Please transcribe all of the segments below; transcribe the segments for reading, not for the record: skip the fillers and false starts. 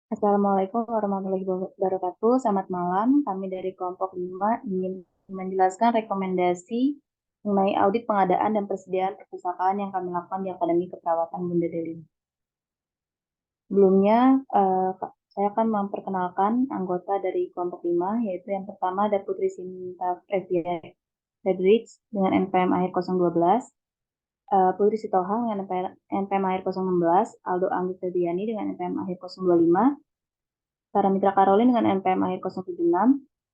Assalamualaikum warahmatullahi wabarakatuh. Selamat malam. Kami dari kelompok 5 ingin menjelaskan rekomendasi mengenai audit pengadaan dan persediaan perpustakaan yang kami lakukan di Akademi Keperawatan Bunda Dewi. Sebelumnya, saya akan memperkenalkan anggota dari kelompok 5, yaitu yang pertama ada Putri Sinta Frederiks dengan NPM akhir 012, Putri Sitohang dengan NPM akhir 016, Aldo Anggi Febriani dengan NPM akhir 025, Paramitra Karolin dengan NPM akhir 076,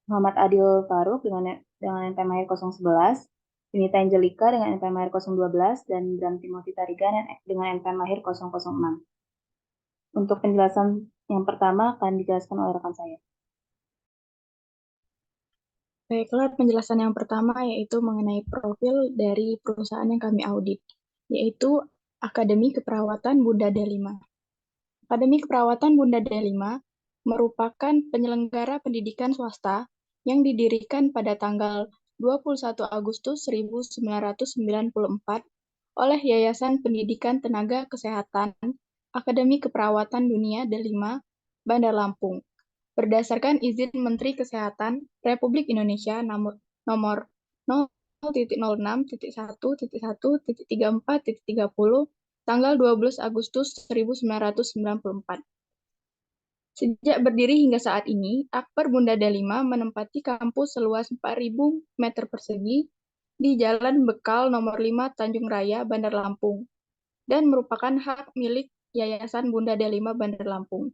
Muhammad Adil Faruk dengan NPM akhir 011, Yunita Angelika dengan NPM akhir 012, dan Bram Timothy Tariga dengan NPM akhir 006. Untuk penjelasan yang pertama akan dijelaskan oleh rekan saya. Baiklah, penjelasan yang pertama yaitu mengenai profil dari perusahaan yang kami audit, yaitu Akademi Keperawatan Bunda D5. Akademi Keperawatan Bunda D5 merupakan penyelenggara pendidikan swasta yang didirikan pada tanggal 21 Agustus 1994 oleh Yayasan Pendidikan Tenaga Kesehatan Akademi Keperawatan Dunia D5 Bandar Lampung berdasarkan izin Menteri Kesehatan Republik Indonesia nomor 0.06.1.1.34.30 tanggal 12 Agustus 1994. Sejak berdiri hingga saat ini, Akper Bunda D5 menempati kampus seluas 4.000 meter persegi di Jalan Bekal nomor 5 Tanjung Raya, Bandar Lampung, dan merupakan hak milik Yayasan Bunda D5 Bandar Lampung.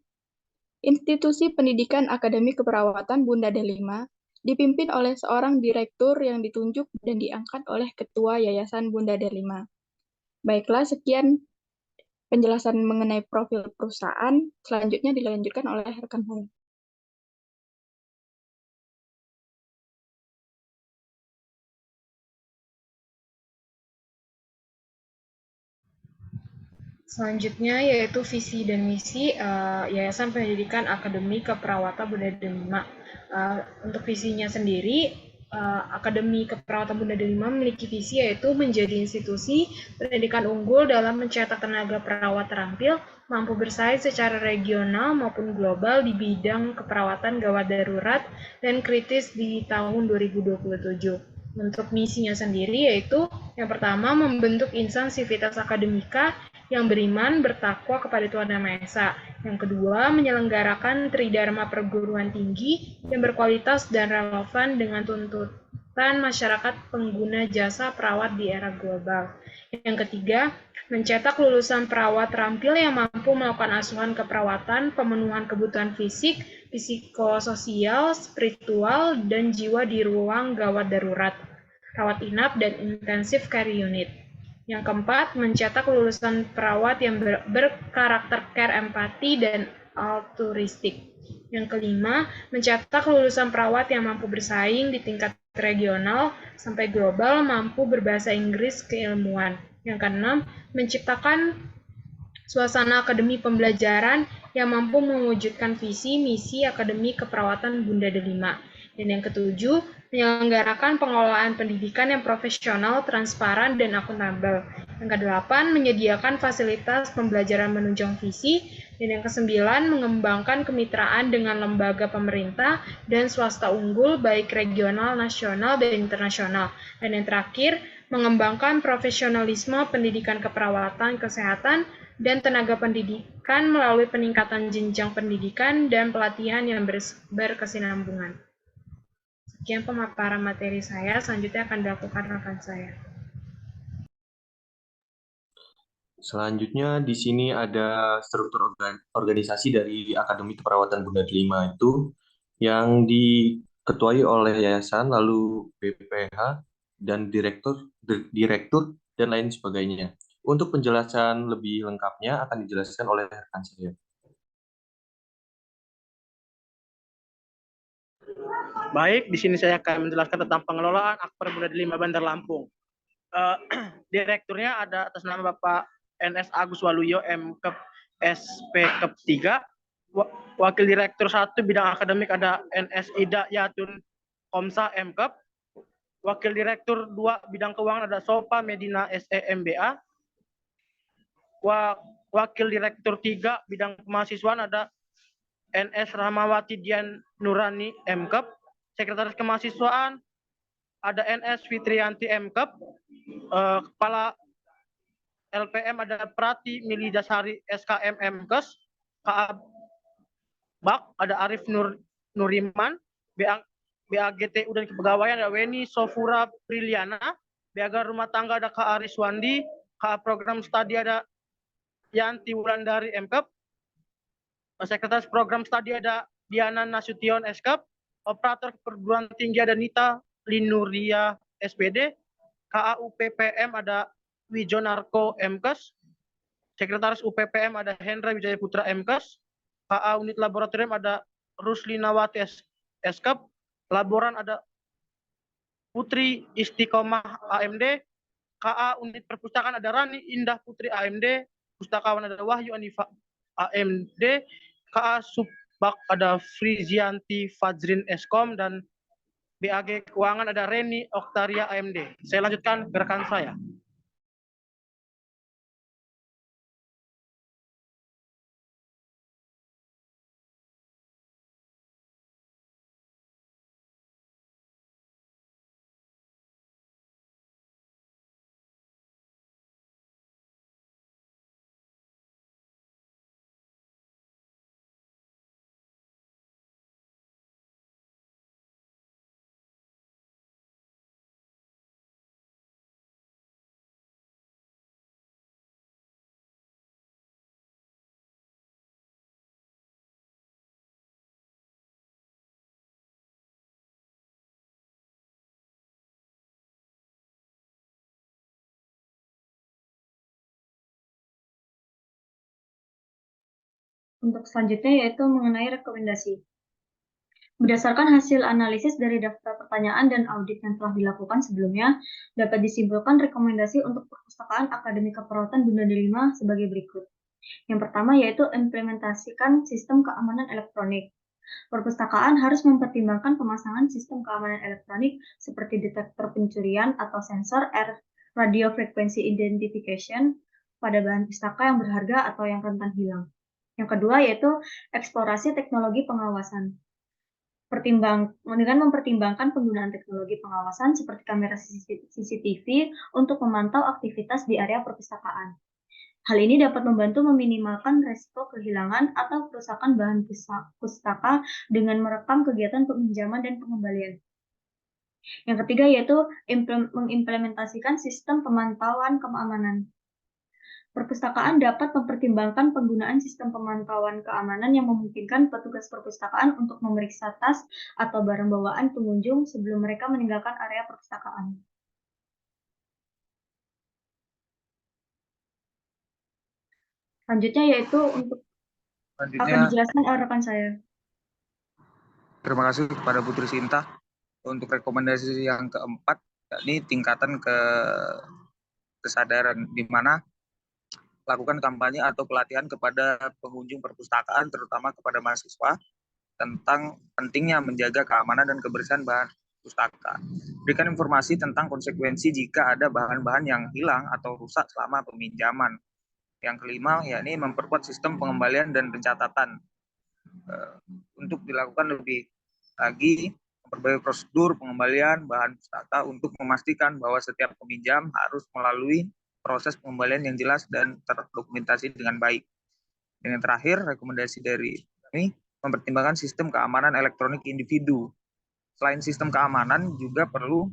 Institusi pendidikan Akademi Keperawatan Bunda D5 dipimpin oleh seorang direktur yang ditunjuk dan diangkat oleh Ketua Yayasan Bunda D5. Baiklah, sekian penjelasan mengenai profil perusahaan. Selanjutnya dilanjutkan oleh rekan saya. Selanjutnya yaitu visi dan misi Yayasan Pendidikan Akademi Keperawatan Bunda Delima. Untuk visinya sendiri, Akademi Keperawatan Bunda Delima memiliki visi yaitu menjadi institusi pendidikan unggul dalam mencetak tenaga perawat terampil, mampu bersaing secara regional maupun global di bidang keperawatan gawat darurat dan kritis di tahun 2027. Untuk misinya sendiri yaitu yang pertama membentuk insan sivitas akademika yang beriman, bertakwa kepada Tuhan Yang Maha Esa. Yang kedua, menyelenggarakan tridharma perguruan tinggi yang berkualitas dan relevan dengan tuntutan masyarakat pengguna jasa perawat di era global. Yang ketiga, mencetak lulusan perawat terampil yang mampu melakukan asuhan keperawatan, pemenuhan kebutuhan fisik, psikososial, spiritual, dan jiwa di ruang gawat darurat, rawat inap, dan intensive care unit. Yang keempat, mencetak lulusan perawat yang berkarakter care empati dan altruistik. Yang kelima, mencetak lulusan perawat yang mampu bersaing di tingkat regional sampai global, mampu berbahasa Inggris keilmuan. Yang keenam, menciptakan suasana akademi pembelajaran yang mampu mewujudkan visi misi Akademi Keperawatan Bunda Delima. Dan yang ketujuh, menyelenggarakan pengelolaan pendidikan yang profesional, transparan, dan akuntabel. Yang kedelapan, menyediakan fasilitas pembelajaran menunjang visi. Dan yang kesembilan, mengembangkan kemitraan dengan lembaga pemerintah dan swasta unggul, baik regional, nasional, dan internasional. Dan yang terakhir, mengembangkan profesionalisme pendidikan keperawatan kesehatan dan tenaga pendidikan melalui peningkatan jenjang pendidikan dan pelatihan yang berkesinambungan. Sekian pemaparan materi saya, selanjutnya akan dilakukan rekan saya. Selanjutnya di sini ada struktur organisasi dari Akademi Keperawatan Bunda Delima itu yang diketuai oleh yayasan, lalu BPH dan direktur dan lain sebagainya. Untuk penjelasan lebih lengkapnya akan dijelaskan oleh rekan saya. Baik, di sini saya akan menjelaskan tentang pengelolaan Akper Bunda Delima Bandar Lampung. Direkturnya ada atas nama Bapak NS Agus Waluyo MKep SP Kep 3. Wakil Direktur 1 bidang akademik ada NS Ida Yatun Komsa MKep. Wakil Direktur 2 bidang keuangan ada Sopa Medina SEMBA. Wakil Direktur 3 bidang kemahasiswaan ada NS Rahmawati Dian Nurani MKep. Sekretaris Kemahasiswaan ada NS Fitrianti MKep. Kepala LPM ada Prati Mili Dasari SKM MKes. KA Bak ada Arif Nuriman. BAGTU dan Kepegawaian ada Weni Sofura Priliana. BAG Rumah Tangga ada Kak Ariswandi. KA Program Studi ada Yanti Wulandari MKep. Sekretaris Program Studi ada Diana Nasution SKep. Operator Perguruan Tinggi ada Nita Linuria SPD. KA UPPM ada Wijonarko MKes. Sekretaris UPPM ada Hendra Wijaya Putra MKes. KA Unit Laboratorium ada Ruslinawati SKep. Laboran ada Putri Istiqomah AMD. KA Unit Perpustakaan ada Rani Indah Putri AMD. Pustakawan ada Wahyu Anifa AMD. KA Subbak ada Frizianti Fajrin Eskom. Dan BAG Keuangan ada Reni Oktaria AMD. Saya lanjutkan ke rekan saya. Untuk selanjutnya yaitu mengenai rekomendasi. Berdasarkan hasil analisis dari daftar pertanyaan dan audit yang telah dilakukan sebelumnya, dapat disimpulkan rekomendasi untuk Perpustakaan Akademi Keperawatan Bunda Delima sebagai berikut. Yang pertama yaitu implementasikan sistem keamanan elektronik. Perpustakaan harus mempertimbangkan pemasangan sistem keamanan elektronik seperti detektor pencurian atau sensor radio frequency identification pada bahan pustaka yang berharga atau yang rentan hilang. Yang kedua yaitu eksplorasi teknologi pengawasan. Dengan mempertimbangkan penggunaan teknologi pengawasan seperti kamera CCTV untuk memantau aktivitas di area perpustakaan. Hal ini dapat membantu meminimalkan risiko kehilangan atau kerusakan bahan pustaka dengan merekam kegiatan peminjaman dan pengembalian. Yang ketiga yaitu mengimplementasikan sistem pemantauan keamanan. Perpustakaan dapat mempertimbangkan penggunaan sistem pemantauan keamanan yang memungkinkan petugas perpustakaan untuk memeriksa tas atau barang bawaan pengunjung sebelum mereka meninggalkan area perpustakaan. Selanjutnya yaitu untuk akan dijelaskan oleh rekan saya. Terima kasih kepada Putri Sinta untuk rekomendasi yang keempat, yakni tingkatan kesadaran, di mana lakukan kampanye atau pelatihan kepada pengunjung perpustakaan, terutama kepada mahasiswa, tentang pentingnya menjaga keamanan dan kebersihan bahan pustaka. Berikan informasi tentang konsekuensi jika ada bahan-bahan yang hilang atau rusak selama peminjaman. Yang kelima, yakni memperkuat sistem pengembalian dan pencatatan. Untuk dilakukan lebih lagi, memperbaiki prosedur pengembalian bahan pustaka untuk memastikan bahwa setiap peminjam harus melalui proses pengembalian yang jelas dan terdokumentasi dengan baik. Dan yang terakhir, rekomendasi dari kami, mempertimbangkan sistem keamanan elektronik individu. Selain sistem keamanan, juga perlu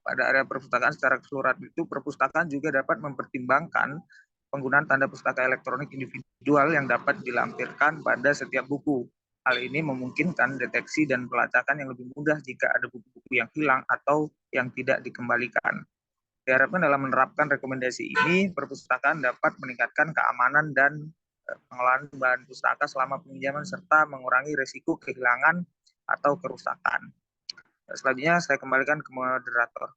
pada area perpustakaan secara keseluruhan itu, perpustakaan juga dapat mempertimbangkan penggunaan tanda pustaka elektronik individual yang dapat dilampirkan pada setiap buku. Hal ini memungkinkan deteksi dan pelacakan yang lebih mudah jika ada buku-buku yang hilang atau yang tidak dikembalikan. Diharapkan dalam menerapkan rekomendasi ini, perpustakaan dapat meningkatkan keamanan dan pengelolaan bahan pustaka selama peminjaman serta mengurangi risiko kehilangan atau kerusakan. Selanjutnya saya kembalikan ke moderator.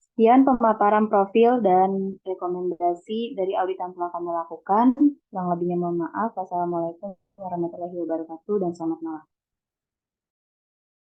Sekian pemaparan profil dan rekomendasi dari audit yang telah kami lakukan. Yang lebihnya mohon maaf. Wassalamualaikum warahmatullahi wabarakatuh dan selamat malam.